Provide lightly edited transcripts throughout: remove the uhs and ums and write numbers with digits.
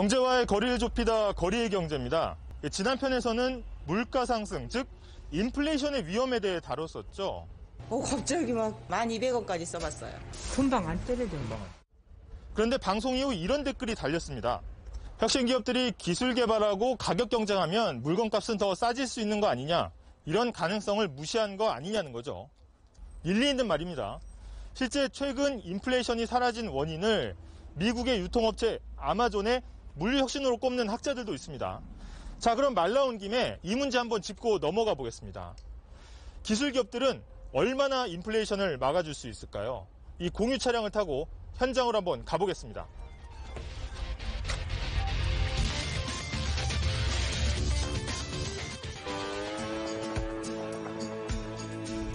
경제와의 거리를 좁히다 거리의 경제입니다. 지난 편에서는 물가 상승, 즉 인플레이션의 위험에 대해 다뤘었죠. 갑자기 막 1,200원까지 써봤어요. 금방 안 떨어져. 그런데 방송 이후 이런 댓글이 달렸습니다. 혁신 기업들이 기술 개발하고 가격 경쟁하면 물건값은 더 싸질 수 있는 거 아니냐, 이런 가능성을 무시한 거 아니냐는 거죠. 일리 있는 말입니다. 실제 최근 인플레이션이 사라진 원인을 미국의 유통업체 아마존의 물류혁신으로 꼽는 학자들도 있습니다. 자, 그럼 말 나온 김에 이 문제 한번 짚고 넘어가 보겠습니다. 기술 기업들은 얼마나 인플레이션을 막아줄 수 있을까요? 이 공유 차량을 타고 현장으로 한번 가보겠습니다.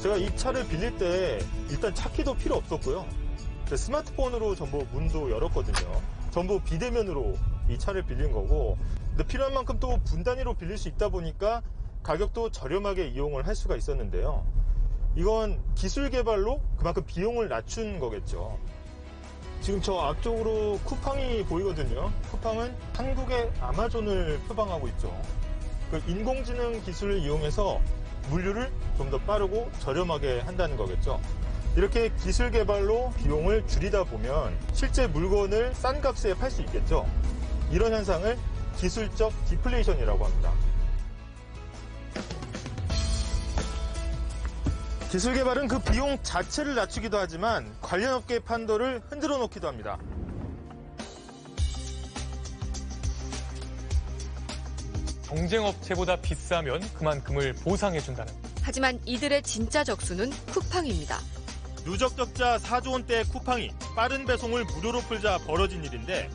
제가 이 차를 빌릴 때 일단 차키도 필요 없었고요. 스마트폰으로 전부 문도 열었거든요. 전부 비대면으로 이 차를 빌린 거고, 근데 필요한 만큼 또 분단위로 빌릴 수 있다 보니까 가격도 저렴하게 이용을 할 수가 있었는데요. 이건 기술 개발로 그만큼 비용을 낮춘 거겠죠. 지금 저 앞쪽으로 쿠팡이 보이거든요. 쿠팡은 한국의 아마존을 표방하고 있죠. 그 인공지능 기술을 이용해서 물류를 좀 더 빠르고 저렴하게 한다는 거겠죠. 이렇게 기술 개발로 비용을 줄이다 보면 실제 물건을 싼 값에 팔 수 있겠죠. 이런 현상을 기술적 디플레이션이라고 합니다. 기술 개발은 그 비용 자체를 낮추기도 하지만 관련 업계의 판도를 흔들어 놓기도 합니다. 경쟁업체보다 비싸면 그만큼을 보상해준다는. 하지만 이들의 진짜 적수는 쿠팡입니다. 누적 적자 4조 원대의 쿠팡이 빠른 배송을 무료로 풀자 벌어진 일인데,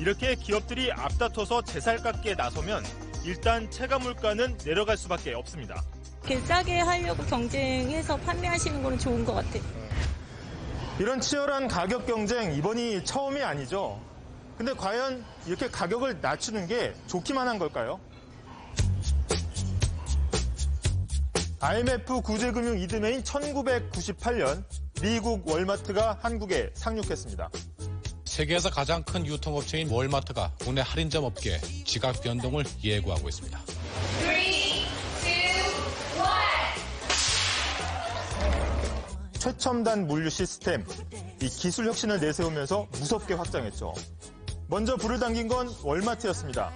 이렇게 기업들이 앞다퉈서 제살깎기에 나서면 일단 체감 물가는 내려갈 수밖에 없습니다. 이렇게 싸게 하려고 경쟁해서 판매하시는 거는 좋은 것 같아요. 이런 치열한 가격 경쟁 이번이 처음이 아니죠. 근데 과연 이렇게 가격을 낮추는 게 좋기만 한 걸까요? IMF 구제금융 이듬해인 1998년 미국 월마트가 한국에 상륙했습니다. 세계에서 가장 큰 유통업체인 월마트가 국내 할인점 업계에 지각 변동을 예고하고 있습니다. 3, 2, 1. 최첨단 물류 시스템, 이 기술 혁신을 내세우면서 무섭게 확장했죠. 먼저 불을 당긴 건 월마트였습니다.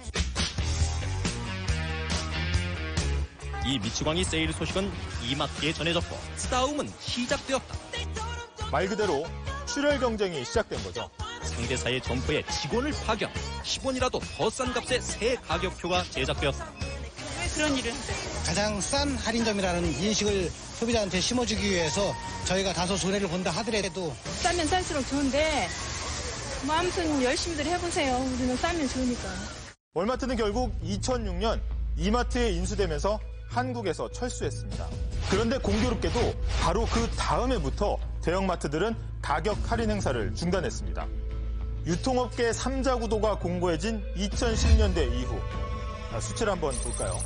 이 미치광이 세일 소식은 이마트에 전해졌고 싸움은 시작되었다. 말 그대로 출혈 경쟁이 시작된 거죠. 상대사의 점포에 직원을 파견, 10원이라도 더 싼 값에 새 가격표가 제작되었다. 왜 그런 일을 하세요? 가장 싼 할인점이라는 인식을 소비자한테 심어주기 위해서 저희가 다소 손해를 본다 하더라도 싸면 쌀수록 좋은데 뭐 아무튼 열심히들 해보세요. 우리는 싸면 좋으니까. 월마트는 결국 2006년 이마트에 인수되면서 한국에서 철수했습니다. 그런데 공교롭게도 바로 그 다음 해부터 대형마트들은 가격 할인 행사를 중단했습니다. 유통업계 3자 구도가 공고해진 2010년대 이후 수치를 한번 볼까요?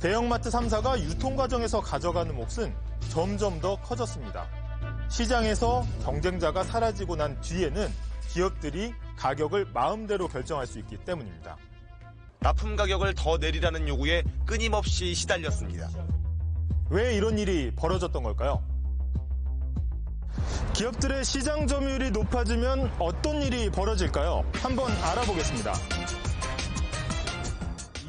대형마트 3사가 유통 과정에서 가져가는 몫은 점점 더 커졌습니다. 시장에서 경쟁자가 사라지고 난 뒤에는 기업들이 가격을 마음대로 결정할 수 있기 때문입니다. 납품 가격을 더 내리라는 요구에 끊임없이 시달렸습니다. 왜 이런 일이 벌어졌던 걸까요? 기업들의 시장 점유율이 높아지면 어떤 일이 벌어질까요? 한번 알아보겠습니다.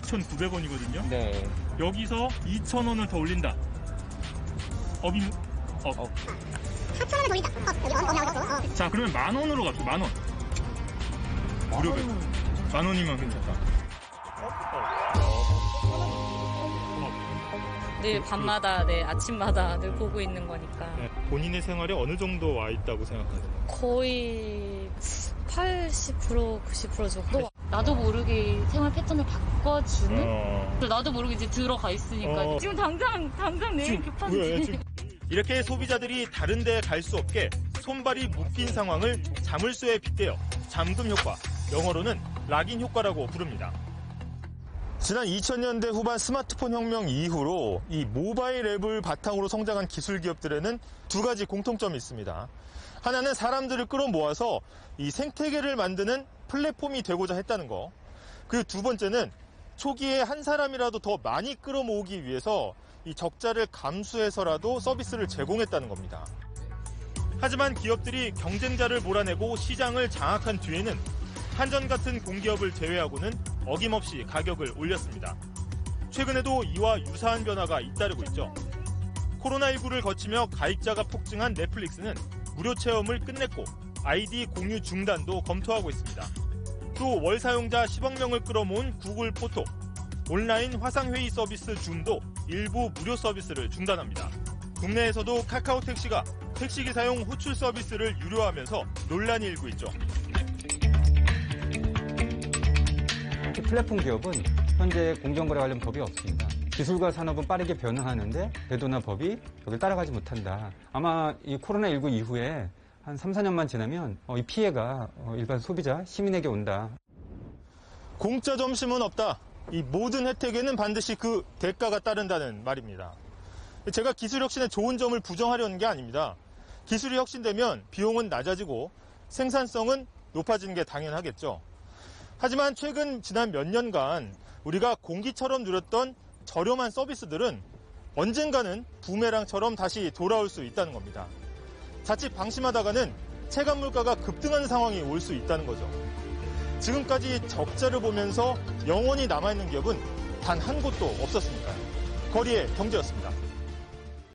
2,900원이거든요. 네. 여기서 2,000원을 더 올린다. 4,000원을 돌린다. 자, 그러면 10,000원으로 갑시다. 10,000원. 무료배. 10,000원이면 괜찮다. 늘 밤마다, 아침마다 늘 보고 있는 거니까. 본인의 생활에 어느 정도 와 있다고 생각하세요? 거의 80%, 90% 정도? 나도 모르게 생활 패턴을 바꿔주는? 나도 모르게 이제 들어가 있으니까. 지금 당장 내일 급한지. 이렇게 소비자들이 다른 데 갈 수 없게 손발이 묶인 상황을 자물쇠에 빗대어 잠금 효과, 영어로는 락인 효과라고 부릅니다. 지난 2000년대 후반 스마트폰 혁명 이후로 이 모바일 앱을 바탕으로 성장한 기술 기업들에는 두 가지 공통점이 있습니다. 하나는 사람들을 끌어모아서 이 생태계를 만드는 플랫폼이 되고자 했다는 거. 그리고 두 번째는 초기에 한 사람이라도 더 많이 끌어모으기 위해서 이 적자를 감수해서라도 서비스를 제공했다는 겁니다. 하지만 기업들이 경쟁자를 몰아내고 시장을 장악한 뒤에는 한전 같은 공기업을 제외하고는 어김없이 가격을 올렸습니다. 최근에도 이와 유사한 변화가 잇따르고 있죠. 코로나19를 거치며 가입자가 폭증한 넷플릭스는 무료 체험을 끝냈고 아이디 공유 중단도 검토하고 있습니다. 또 월 사용자 10억 명을 끌어모은 구글 포토, 온라인 화상회의 서비스 줌도 일부 무료 서비스를 중단합니다. 국내에서도 카카오 택시가 택시기사용 호출 서비스를 유료화하면서 논란이 일고 있죠. 플랫폼 기업은 현재 공정거래 관련 법이 없습니다. 기술과 산업은 빠르게 변화하는데 제도나 법이 여기를 따라가지 못한다. 아마 이 코로나19 이후에 한 3, 4년만 지나면 이 피해가 일반 소비자, 시민에게 온다. 공짜 점심은 없다. 이 모든 혜택에는 반드시 그 대가가 따른다는 말입니다. 제가 기술 혁신의 좋은 점을 부정하려는 게 아닙니다. 기술이 혁신되면 비용은 낮아지고 생산성은 높아지는 게 당연하겠죠. 하지만 지난 몇 년간 우리가 공기처럼 누렸던 저렴한 서비스들은 언젠가는 부메랑처럼 다시 돌아올 수 있다는 겁니다. 자칫 방심하다가는 체감 물가가 급등하는 상황이 올 수 있다는 거죠. 지금까지 적자를 보면서 영원히 남아있는 기업은 단 한 곳도 없었으니까요. 거리의 경제였습니다.